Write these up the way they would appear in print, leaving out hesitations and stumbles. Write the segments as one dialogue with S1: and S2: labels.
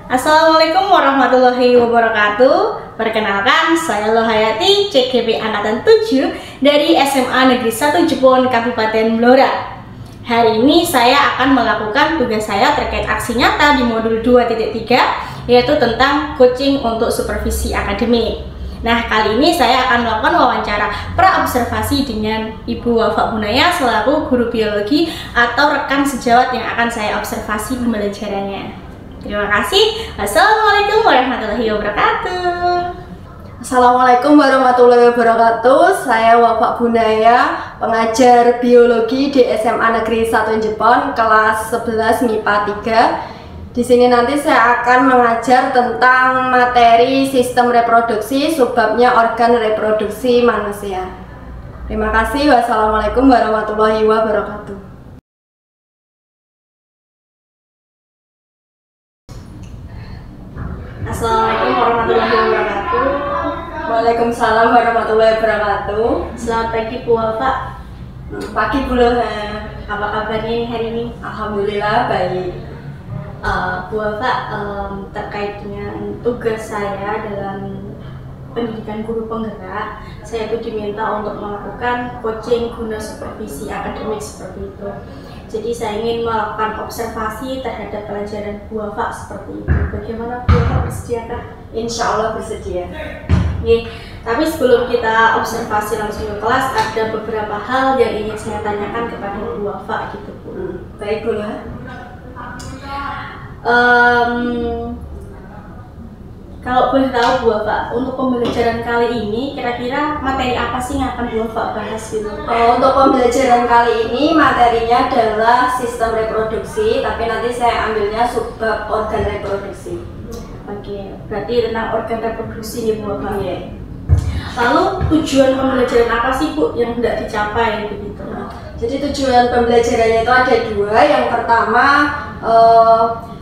S1: Assalamualaikum warahmatullahi wabarakatuh. Perkenalkan, saya Lohayati, CGP Angkatan 7 dari SMA Negeri 1 Jepun, Kabupaten Blora. Hari ini saya akan melakukan tugas saya terkait aksi nyata di modul 2.3, yaitu tentang coaching untuk supervisi akademik. Nah, kali ini saya akan melakukan wawancara pra-observasi dengan Ibu Wafa Bunaya selaku guru biologi atau rekan sejawat yang akan saya observasi pembelajarannya. Terima kasih. Assalamualaikum warahmatullahi wabarakatuh.
S2: Assalamualaikum warahmatullahi wabarakatuh. Saya Wafa Bunaya, pengajar biologi di SMA Negeri 1 Jepun, kelas 11 MIPA 3. Di sini nanti saya akan mengajar tentang materi sistem reproduksi, subbabnya organ reproduksi manusia. Terima kasih. Wassalamualaikum warahmatullahi wabarakatuh.
S1: Assalamualaikum warahmatullahi wabarakatuh.
S2: Waalaikumsalam warahmatullahi wabarakatuh.
S1: Selamat pagi Bu Wafa.
S2: Pagi Bu Loha.
S1: Apa kabarnya hari ini?
S2: Alhamdulillah baik.
S1: Bu Wafa, terkait dengan tugas saya dalam pendidikan guru penggerak, saya itu diminta untuk melakukan coaching guna supervisi akademik seperti itu. Jadi saya ingin melakukan observasi terhadap pelajaran Bu Wafa seperti itu. Bagaimana Bu Wafa, bersediakah?
S2: Insya Allah bersedia.
S1: Oke, tapi sebelum kita observasi langsung ke kelas, ada beberapa hal yang ingin saya tanyakan kepada Bu Wafa gitu Bu.
S2: Baik Bu Loha.
S1: Kalau boleh tahu Bu Wafa, untuk pembelajaran kali ini kira-kira materi apa sih yang akan Bu Wafa bahas gitu?
S2: Untuk pembelajaran kali ini materinya adalah sistem reproduksi, tapi nanti saya ambilnya subbab organ reproduksi.
S1: Oke, berarti tentang organ reproduksi nih Bu Wafa.
S2: Iya.
S1: Lalu tujuan pembelajaran apa sih Bu yang hendak dicapai begitu?
S2: Jadi tujuan pembelajarannya itu ada dua. Yang pertama,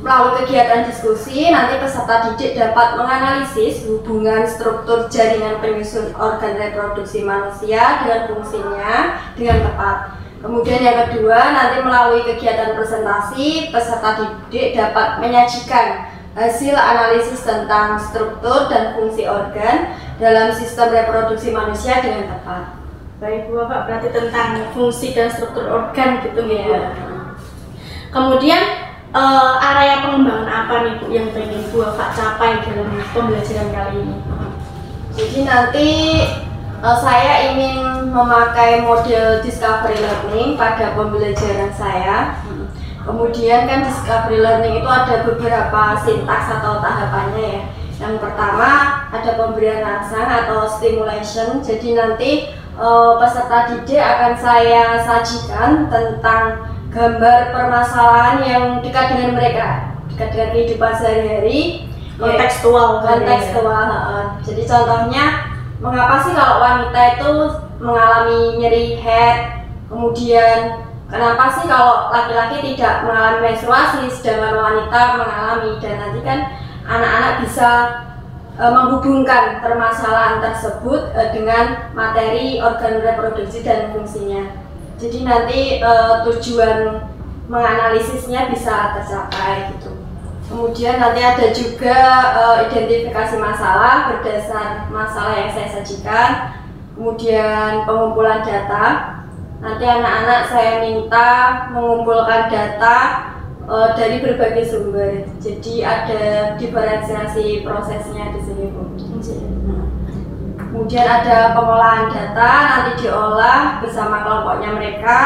S2: melalui kegiatan diskusi, nanti peserta didik dapat menganalisis hubungan struktur jaringan penyusun organ reproduksi manusia dengan fungsinya dengan tepat. Kemudian yang kedua, nanti melalui kegiatan presentasi, peserta didik dapat menyajikan hasil analisis tentang struktur dan fungsi organ dalam sistem reproduksi manusia dengan tepat.
S1: Baik Bu Wafa, berarti tentang fungsi dan struktur organ gitu ya. Kemudian area pengembangan apa nih Bu yang pengen Bu Wafa capai dalam pembelajaran kali ini?
S2: Jadi nanti saya ingin memakai model discovery learning pada pembelajaran saya. Kemudian kan discovery learning itu ada beberapa sintaks atau tahapannya ya. Yang pertama ada pemberian rangsang atau stimulation. Jadi nanti peserta didik akan saya sajikan tentang gambar permasalahan yang dekat dengan mereka, dekat dengan kehidupan sehari-hari,
S1: kontekstual.
S2: Jadi contohnya, mengapa sih kalau wanita itu mengalami nyeri head, kemudian kenapa sih kalau laki-laki tidak mengalami menstruasi sedangkan wanita mengalami, dan nanti kan anak-anak bisa menghubungkan permasalahan tersebut dengan materi organ reproduksi dan fungsinya. Jadi nanti tujuan menganalisisnya bisa tercapai gitu. Kemudian nanti ada juga identifikasi masalah berdasar masalah yang saya sajikan. Kemudian pengumpulan data. Nanti anak-anak saya minta mengumpulkan data dari berbagai sumber. Jadi ada diferensiasi prosesnya di sini Bu. Kemudian ada pengolahan data, nanti diolah bersama kelompoknya mereka,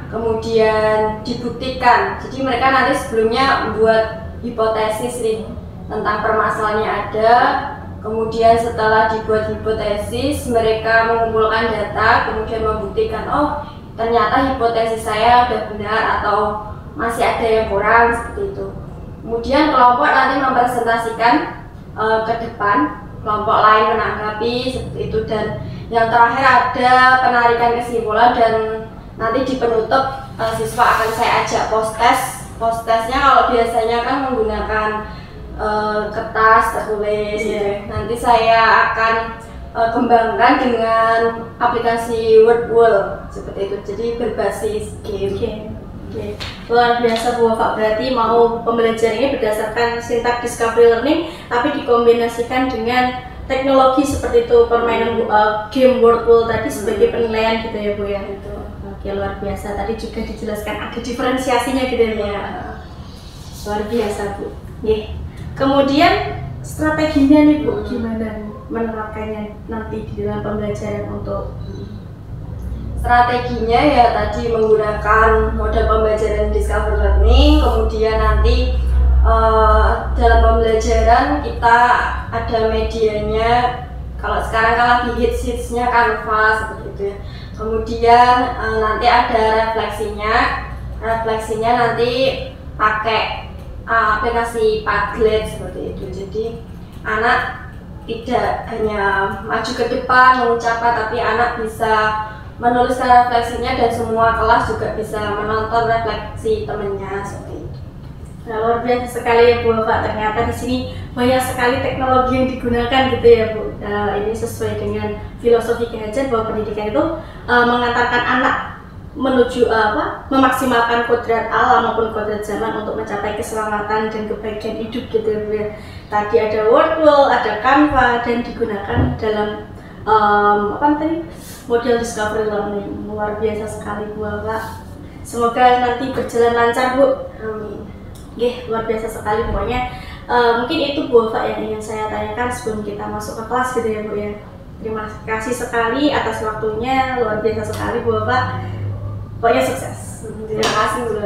S2: kemudian dibuktikan. Jadi mereka nanti sebelumnya membuat hipotesis nih tentang permasalahannya ada. Kemudian setelah dibuat hipotesis, mereka mengumpulkan data, kemudian membuktikan, oh ternyata hipotesis saya sudah benar atau masih ada yang kurang, seperti itu. Kemudian kelompok nanti mempresentasikan ke depan, kelompok lain menanggapi seperti itu, dan yang terakhir ada penarikan kesimpulan, dan nanti di penutup siswa akan saya ajak post test. Post testnya kalau biasanya kan menggunakan kertas tertulis gitu. Nanti saya akan kembangkan dengan aplikasi Wordwall seperti itu, jadi berbasis game.
S1: Oke, luar biasa Bu Wafa, berarti mau pembelajaran ini berdasarkan sintak discovery learning tapi dikombinasikan dengan teknologi seperti itu, permainan game word pool tadi sebagai penilaian gitu ya Bu ya.
S2: Gitu.
S1: Oke, luar biasa, tadi juga dijelaskan ada diferensiasinya gitu ya Bu ya. Luar biasa Bu. Oke. Kemudian strateginya nih Bu, gimana menerapkannya nanti di dalam pembelajaran untuk
S2: strateginya ya tadi menggunakan model pembelajaran discovery learning, kemudian nanti dalam pembelajaran kita ada medianya, kalau sekarang kan lagi hitsnya Canva seperti itu ya. Kemudian nanti ada refleksinya nanti pakai aplikasi Padlet seperti itu. Jadi anak tidak hanya maju ke depan mengucapkan, tapi anak bisa menuliskan refleksinya dan semua kelas juga bisa menonton refleksi temennya seperti itu.
S1: Nah, luar biasa sekali ya Bu Wafa, ternyata di sini banyak sekali teknologi yang digunakan gitu ya Bu. Ini sesuai dengan filosofi Ki bahwa pendidikan itu mengantarkan anak menuju memaksimalkan kodrat alam maupun kodrat zaman untuk mencapai keselamatan dan kebahagiaan hidup gitu ya Bu ya. Tadi ada Wordwall, ada Canva dan digunakan dalam model discovery learning. Luar biasa sekali Bu Wafa. Semoga nanti berjalan lancar Bu.
S2: Amin.
S1: Luar biasa sekali pokoknya. Mungkin itu Bu Wafa yang ingin saya tanyakan sebelum kita masuk ke kelas gitu ya Bu ya. Terima kasih sekali atas waktunya, luar biasa sekali Bu Wafa. Pokoknya sukses.
S2: Terima kasih Bu.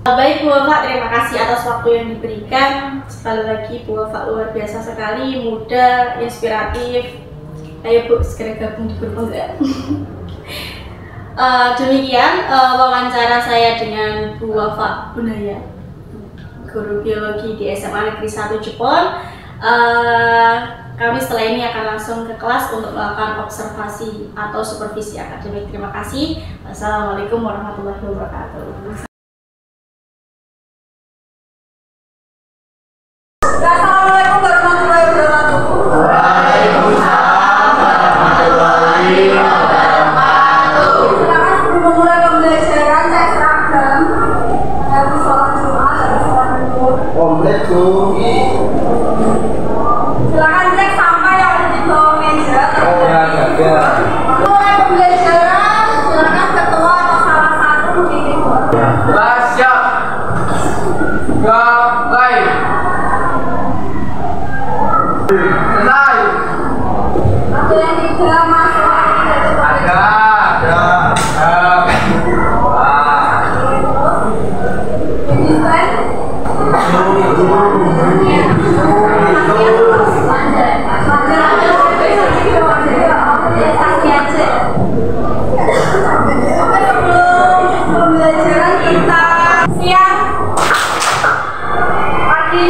S1: Baik Bu Wafa, terima kasih atas waktu yang diberikan. Sekali lagi Bu Wafa luar biasa sekali, muda, inspiratif. Ayo Bu, segera gabung di grup enggak? Demikian wawancara saya dengan Bu Wafa Bunaya, guru biologi di SMA Negeri 1 Jepon. Kami setelah ini akan langsung ke kelas untuk melakukan observasi atau supervisi akademik. Terima kasih. Wassalamualaikum warahmatullahi wabarakatuh.
S2: Assalamualaikum warahmatullahi wabarakatuh. Silakan sebelum memulai pembelajaran cek seragam. Ada sholat Jumat, ada sholat Zuhur.
S3: Komplit tuh.
S2: Silakan cek sampah yang ada di bawah meja.
S3: Oh ya, ada.
S2: Mulai pembelajaran, silakan ketua atau salah satu membimbing.
S3: Siap. Mulai. Selesai.
S2: Ada yang tidak masuk lagi dari
S3: Ada.
S2: Ini stand. Pembelajaran kita siang, pagi,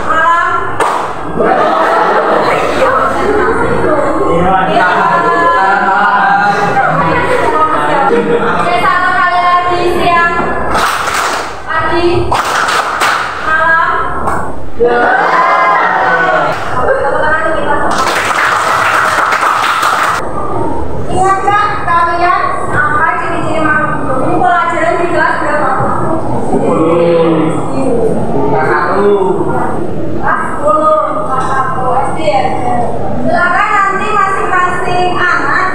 S2: malam. Oke, satu kali lagi siang, pagi, malam. Ingat nggak kalian apa ciri-ciri makhluk hidup? Ini pelajaran di kelas berapa? Kelas 10, kelas 1 SD ya. Silakan nanti masing-masing anak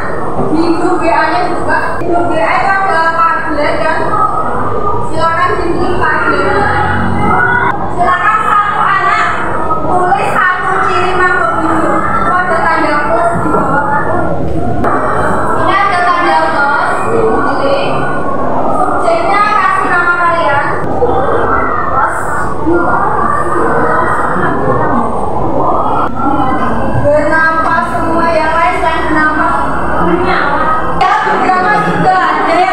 S2: di grup WA-nya juga. Di grup WA itu ada Padlet kan? Silakan dibeli Padlet. Silakan satu anak tulis satu ciri makhluk hidup. Itu ada tanda plus di bawah kan? Ini ada tanda plus, dipilih. Subjeknya kasih nama kalian. Plus. Bernafas semua yang lain selain bernafas. Ya, beberapa juga ada yang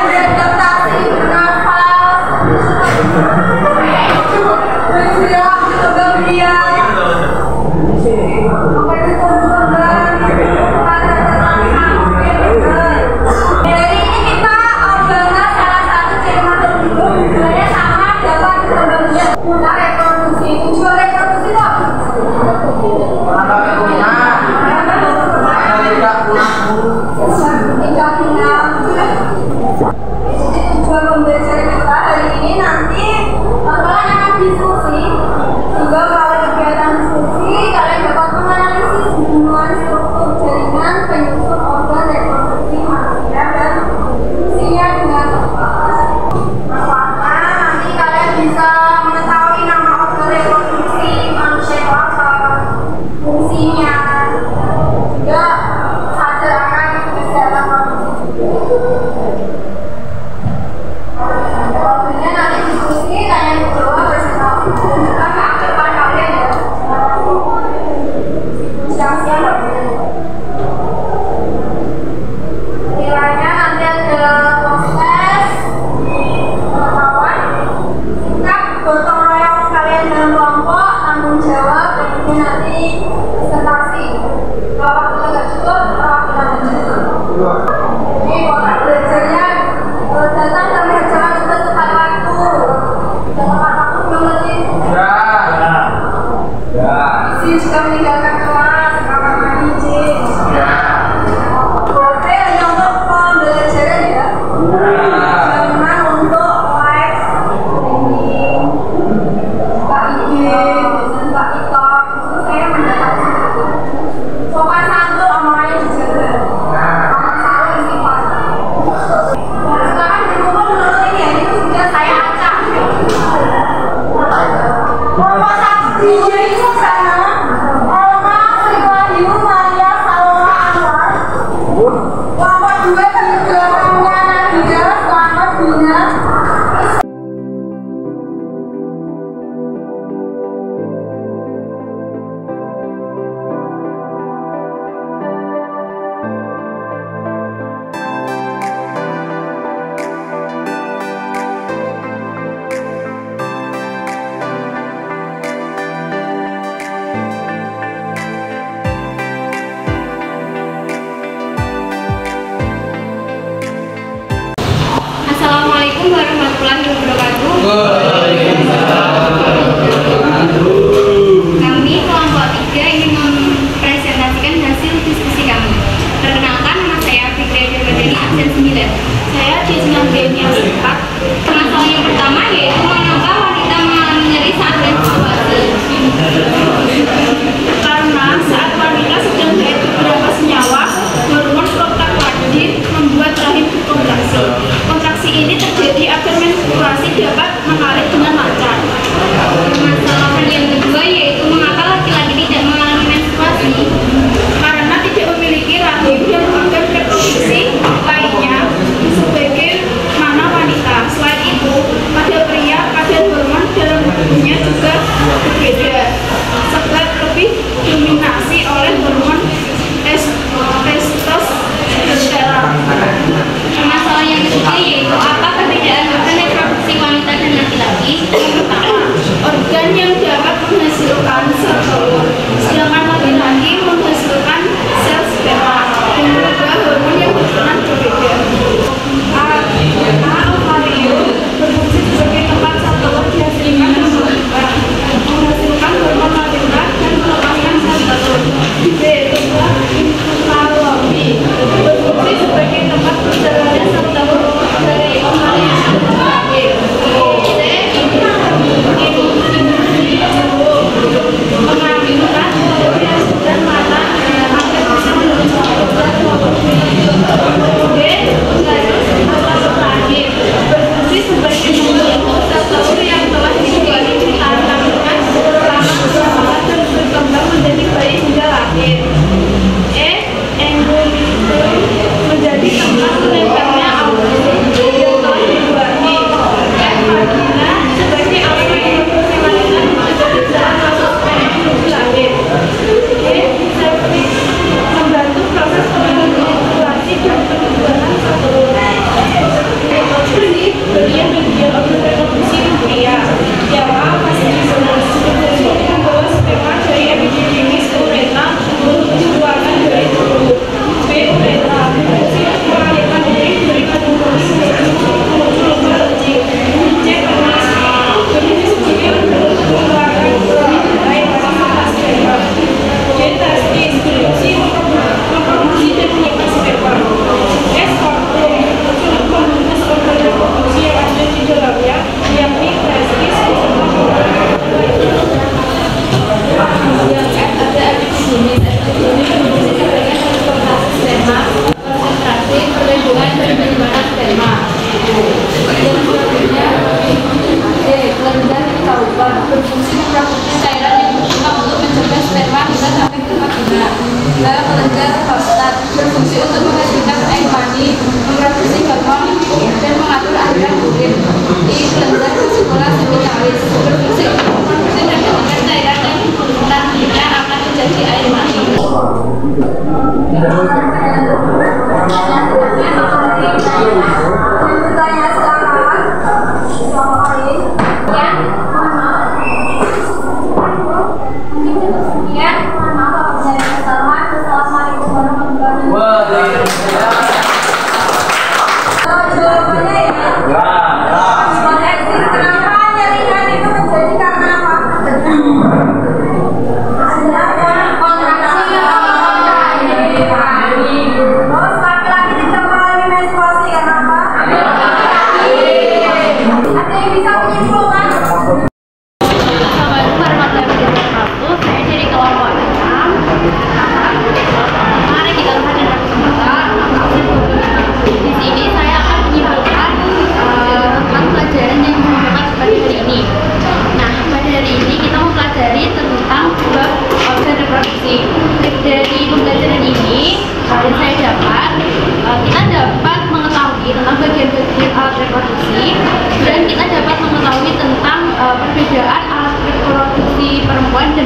S2: ini presentasi. Kalau waktunya nggak cukup, waktunya nggak cukup. Jadi pola belajarnya datang dan berjalan untuk tepat waktu. Dan tepat waktu belum lagi. Isi juga meninggalkan kelas, kamar mandi izin. Oke, hanya untuk pembelajaran ya. Jangan untuk live streaming, buka IG, buka TikTok. Itu saya mendapat sopan santun omongannya dijaga. Sopan santun istighfar. Silakan berkumpul menurut ini ya, itu sudah saya acak. Nomor 1 DJ itu sana. Elma Sri Wahyu Maria Salwa Anwar. Nomor 2 di belakangnya Nadia Selamat Bina.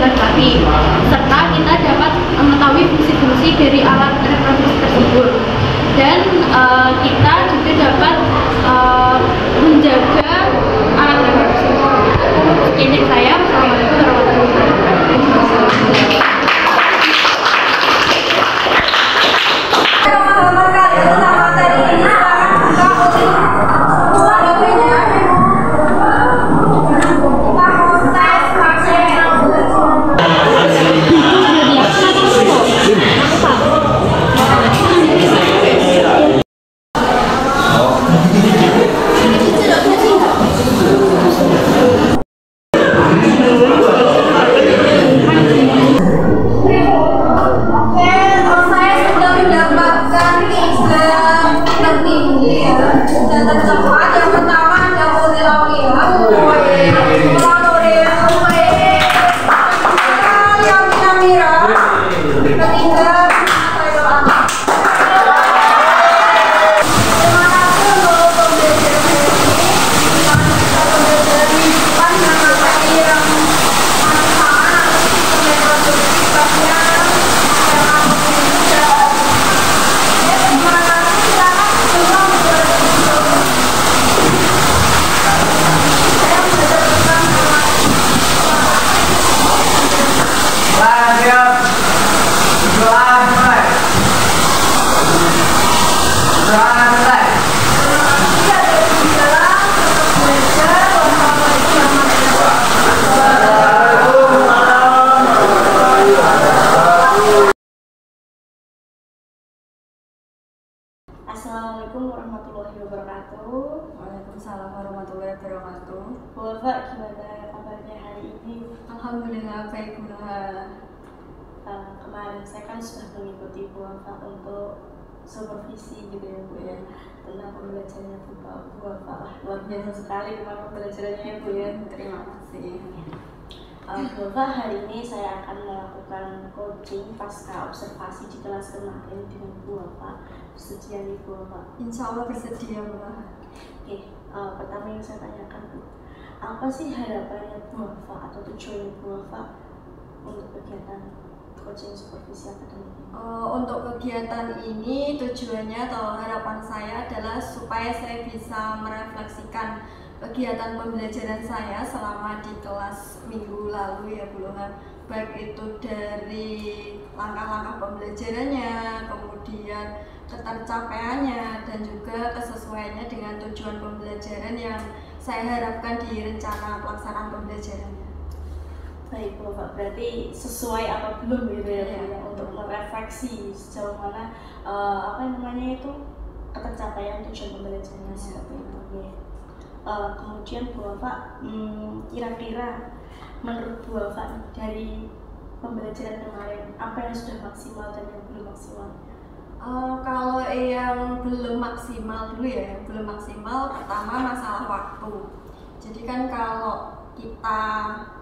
S4: laki-laki, serta kita dapat mengetahui fungsi-fungsi dari alat reproduksi tersebut, dan kita juga dapat menjaga alat reproduksi. Sekian dari saya. Wassalamualaikum warahmatullahi wabarakatuh.
S1: Assalamualaikum warahmatullahi wabarakatuh.
S2: Waalaikumsalam warahmatullahi wabarakatuh.
S1: Bu Wafa, gimana kabarnya hari ini?
S2: Alhamdulillah baik Bu Loha.
S1: Kemarin saya kan sudah mengikuti Bu Wafa untuk supervisi gitu ya Bu ya, tentang pembelajarannya Bu Wafa. Luar biasa sekali kemarin pembelajarannya ya Bu ya.
S2: Terima kasih.
S1: Bu Wafa, hari ini saya akan melakukan coaching pasca observasi di kelas kemarin dengan Bu Wafa. Bersedia nih Bu Wafa?
S2: Insya Allah bersedia Bu Loha.
S1: Oke, pertama yang saya tanyakan Bu, apa sih harapannya Bu Wafa atau tujuannya Bu Wafa untuk kegiatan coaching supervisi akademik ini?
S2: Untuk kegiatan ini tujuannya atau harapan saya adalah supaya saya bisa merefleksikan kegiatan pembelajaran saya selama di kelas minggu lalu ya Bu Loha, baik itu dari langkah-langkah pembelajarannya, kemudian ketercapaiannya, dan juga kesesuaiannya dengan tujuan pembelajaran yang saya harapkan di rencana pelaksanaan pembelajarannya.
S1: Baik Bu Wafa, berarti sesuai apa belum gitu ya,
S2: Ya.
S1: untuk merefleksi sejauh mana ketercapaian tujuan pembelajarannya seperti itu. Kemudian Bu Wafa, kira-kira menurut Bu Wafa dari pembelajaran kemarin apa yang sudah maksimal dan yang belum maksimal?
S2: Kalau yang belum maksimal dulu ya, yang belum maksimal pertama masalah waktu. Jadi kan kalau kita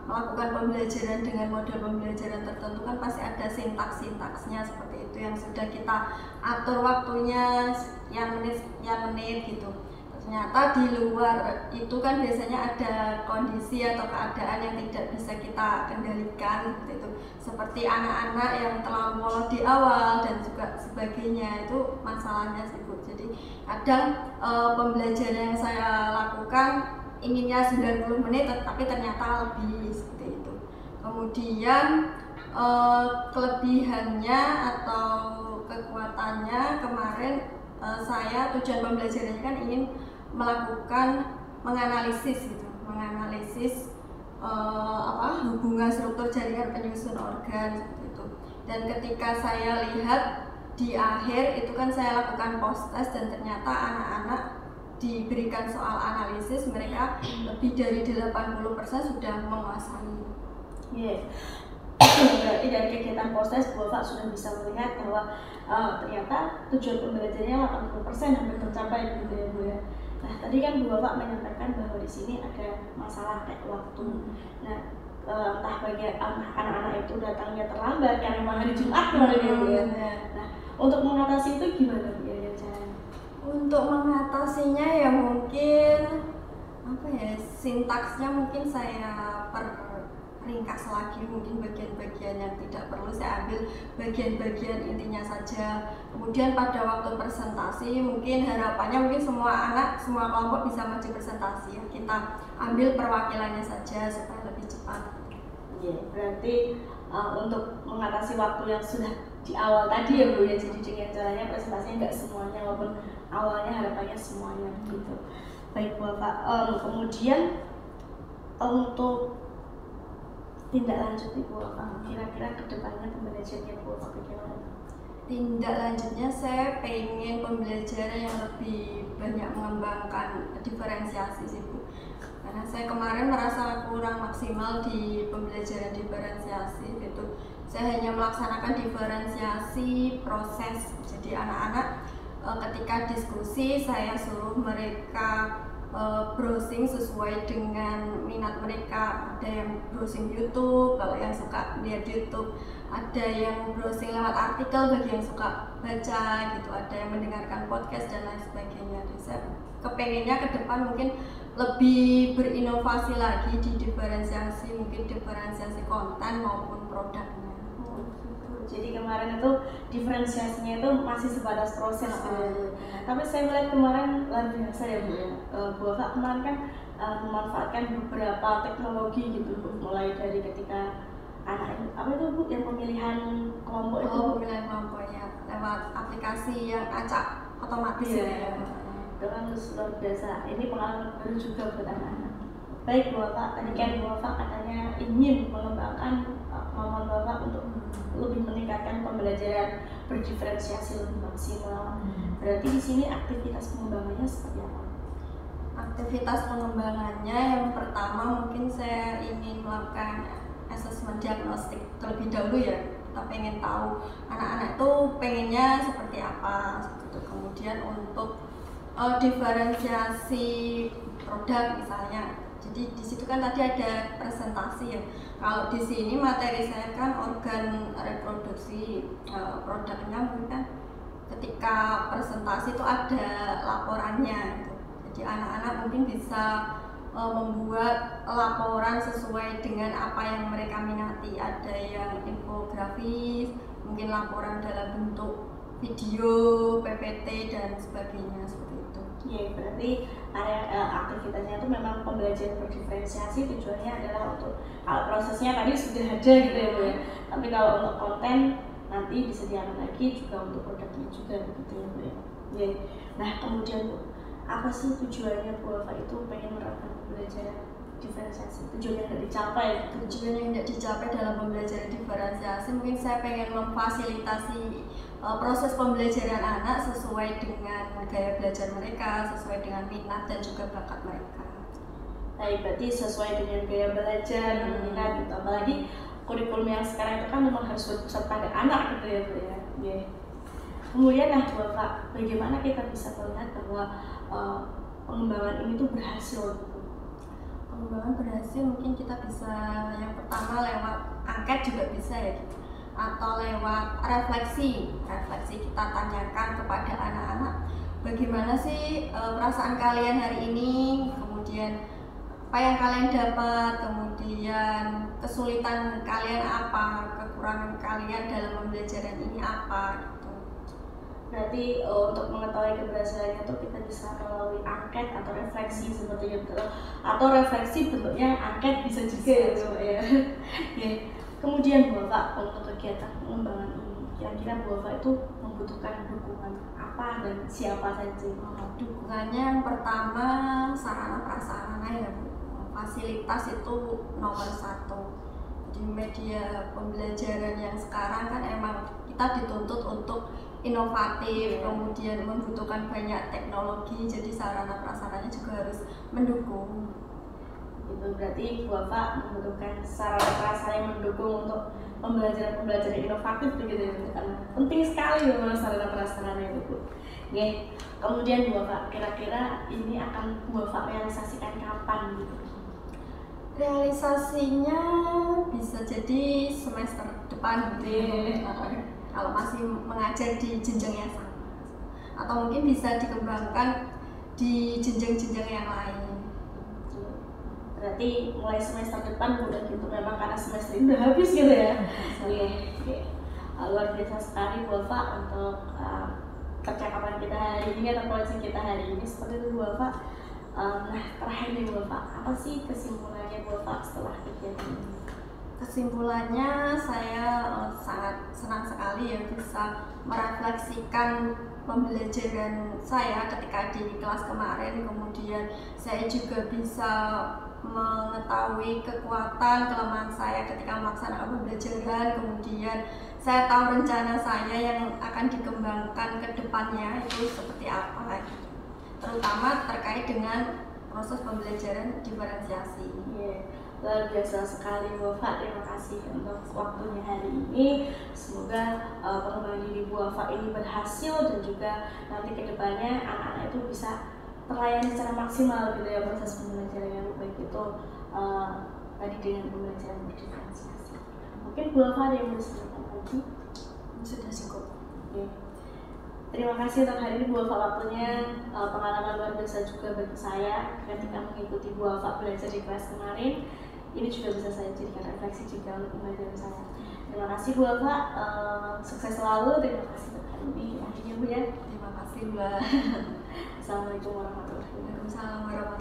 S2: melakukan pembelajaran dengan model pembelajaran tertentu kan pasti ada sintaks-sintaksnya seperti itu yang sudah kita atur waktunya sekian menit gitu. Ternyata di luar itu kan biasanya ada kondisi atau keadaan yang tidak bisa kita kendalikan seperti itu, seperti anak-anak yang terlalu molor di awal dan juga sebagainya, itu masalahnya sih Bu. Jadi kadang pembelajaran yang saya lakukan inginnya 90 menit tapi ternyata lebih seperti itu. Kemudian kelebihannya atau kekuatannya kemarin saya tujuan pembelajarannya kan ingin melakukan menganalisis hubungan struktur jaringan penyusun organ seperti itu. Dan ketika saya lihat di akhir itu kan saya lakukan post test dan ternyata anak-anak diberikan soal analisis mereka lebih dari 80% sudah menguasai.
S1: Yeah. Berarti dari kegiatan post test Bu Wafa sudah bisa melihat bahwa ternyata tujuan pembelajarannya 80% hampir tercapai gitu ya Bu ya. Nah tadi kan Bu Wafa menyampaikan bahwa di sini ada masalah kayak waktu. Nah entah bagi anak-anak itu datangnya terlambat karena memang hari Jumat kemarin ya Bu ya. Nah untuk mengatasi itu gimana Bu ya caranya?
S2: Untuk mengatasinya ya mungkin sintaksnya mungkin saya ringkas lagi, mungkin bagian-bagian yang tidak perlu saya ambil bagian-bagian intinya saja. Kemudian pada waktu presentasi mungkin harapannya mungkin semua anak, semua kelompok bisa maju presentasi ya. Kita ambil perwakilannya saja supaya lebih cepat.
S1: Ya, berarti untuk mengatasi waktu yang sudah di awal tadi ya Bu ya, jadi dengan caranya presentasinya nggak semuanya walaupun awalnya harapannya semuanya gitu. Baik Bu Pak, kemudian untuk tindak lanjut Ibu apa? Kira-kira kedepannya pembelajaran Ibu apa bagaimana?
S2: Tindak lanjutnya saya pengen pembelajaran yang lebih banyak mengembangkan diferensiasi sih Bu. Karena saya kemarin merasa kurang maksimal di pembelajaran diferensiasi gitu. Saya hanya melaksanakan diferensiasi proses. Jadi anak-anak ketika diskusi saya suruh mereka browsing sesuai dengan minat mereka. Ada yang browsing YouTube kalau yang suka lihat YouTube, ada yang browsing lewat artikel bagi yang suka baca gitu, ada yang mendengarkan podcast dan lain sebagainya. Jadi saya kepengennya ke depan mungkin lebih berinovasi lagi di diferensiasi, mungkin diferensiasi konten maupun produknya.
S1: Jadi kemarin itu diferensiasinya itu masih sebatas proses tapi saya melihat kemarin luar biasa ya Bu ya. Bu Eva kemarin kan memanfaatkan beberapa teknologi gitu Bu, mulai dari ketika anak apa itu Bu yang pemilihan kelompok itu
S2: Pemilihan kelompoknya lewat aplikasi yang acak otomatis
S1: ya. Itu kan luar biasa, ini pengalaman baru juga buat anak-anak. Baik Bu Eva, tadi kan Bu Eva katanya ingin mengembangkan kemampuan Bapak untuk lebih meningkatkan pembelajaran berdiferensiasi lebih maksimal. Berarti di sini aktivitas pengembangannya seperti apa?
S2: Aktivitas pengembangannya yang pertama mungkin saya ingin melakukan asesmen diagnostik terlebih dahulu ya. Kita pengen tahu anak-anak itu pengennya seperti apa. Kemudian untuk diferensiasi produk misalnya. Jadi di situ kan tadi ada presentasi ya. Kalau di sini materi saya kan organ reproduksi, produknya mungkin kan ketika presentasi itu ada laporannya gitu. Jadi anak-anak mungkin bisa membuat laporan sesuai dengan apa yang mereka minati. Ada yang infografis, mungkin laporan dalam bentuk video, PPT dan sebagainya seperti itu.
S1: Ya, berarti area aktivitasnya itu memang pembelajaran berdiferensiasi, tujuannya adalah untuk kalau prosesnya tadi sudah ada gitu ya Bu ya. Tapi kalau untuk konten nanti disediakan lagi juga untuk produknya juga begitu ya Bu ya. Ya. Nah kemudian Bu, apa sih tujuannya Bu Eva itu pengen menerapkan pembelajaran diferensiasi? Tujuan yang tidak dicapai?
S2: Tujuan yang tidak dicapai dalam pembelajaran diferensiasi mungkin saya pengen memfasilitasi proses pembelajaran anak sesuai dengan gaya belajar mereka, sesuai dengan minat dan juga bakat mereka.
S1: Baik, berarti sesuai dengan gaya belajar dan minat gitu. Apalagi kurikulum yang sekarang itu kan memang harus berpusat pada anak gitu ya Bu ya. Yeah. Kemudian nah Bapak, bagaimana kita bisa melihat bahwa pengembangan ini tuh berhasil gitu?
S2: Pengembangan berhasil mungkin kita bisa yang pertama lewat angket juga bisa ya gitu. Atau lewat refleksi kita tanyakan kepada anak-anak bagaimana sih perasaan kalian hari ini, kemudian apa yang kalian dapat, kemudian kesulitan kalian apa, kekurangan kalian dalam pembelajaran ini apa gitu.
S1: Berarti untuk mengetahui keberhasilannya itu kita bisa melalui angket atau refleksi seperti itu, atau refleksi bentuknya angket bisa juga ya. Kemudian Bu Eva, untuk kegiatan pengembangan ini kira-kira Bu Eva itu membutuhkan dukungan apa dan siapa saja?
S2: Dukungannya yang pertama sarana prasarana ya Bu. Fasilitas itu nomor satu. Di media pembelajaran yang sekarang kan emang kita dituntut untuk inovatif, kemudian membutuhkan banyak teknologi, jadi sarana prasarananya juga harus mendukung.
S1: Itu berarti Bu Eva membutuhkan sarana prasarana yang mendukung untuk pembelajaran inovatif begitu ya, karena penting sekali memang sarana prasarana itu Bu. Oke. Kemudian Bu Eva, kira-kira ini akan Bu Eva realisasikan kapan gitu?
S2: Realisasinya bisa jadi semester depan gitu. Kalau masih mengajar di jenjang yang sama, atau mungkin bisa dikembangkan di jenjang-jenjang yang lain.
S1: Berarti mulai semester depan udah gitu, memang karena semester ini udah habis gitu ya. Oke. Luar biasa sekali Bu Alfa untuk percakapan kita hari ini atau pelajaran kita hari ini seperti itu Bu Alfa. Nah terakhir nih Bu Alfa, apa sih kesimpulannya Bu Alfa setelah kegiatan ini?
S2: Kesimpulannya saya sangat senang sekali ya bisa merefleksikan pembelajaran saya ketika di kelas kemarin, kemudian saya juga bisa mengetahui kekuatan kelemahan saya ketika melaksanakan pembelajaran, kemudian saya tahu rencana saya yang akan dikembangkan ke depannya itu seperti apa, terutama terkait dengan proses pembelajaran diferensiasi.
S1: Luar biasa sekali Bu Alfa, terima kasih untuk waktunya hari ini. Semoga pengembangan diri Bu Alfa ini berhasil dan juga nanti kedepannya anak-anak itu bisa terlayani secara maksimal gitu ya proses pembelajarannya, baik itu tadi dengan pembelajaran berdiferensiasi. Mungkin Bu Alfa ada yang mau disampaikan lagi?
S2: Sudah cukup.
S1: Oke. Terima kasih untuk hari ini Bu Alfa waktunya, pengalaman luar biasa juga bagi saya ketika mengikuti Bu Alfa belajar di kelas kemarin. Ini juga bisa saya jadikan refleksi juga untuk pembelajaran saya. Terima kasih Bu Alfa, sukses selalu. Terima kasih untuk hari ini. Akhirnya Bu ya.
S2: Terima kasih Mbak.
S1: Assalamualaikum warahmatullahi wabarakatuh.
S2: Waalaikumsalam warahmatullahi wabarakatuh.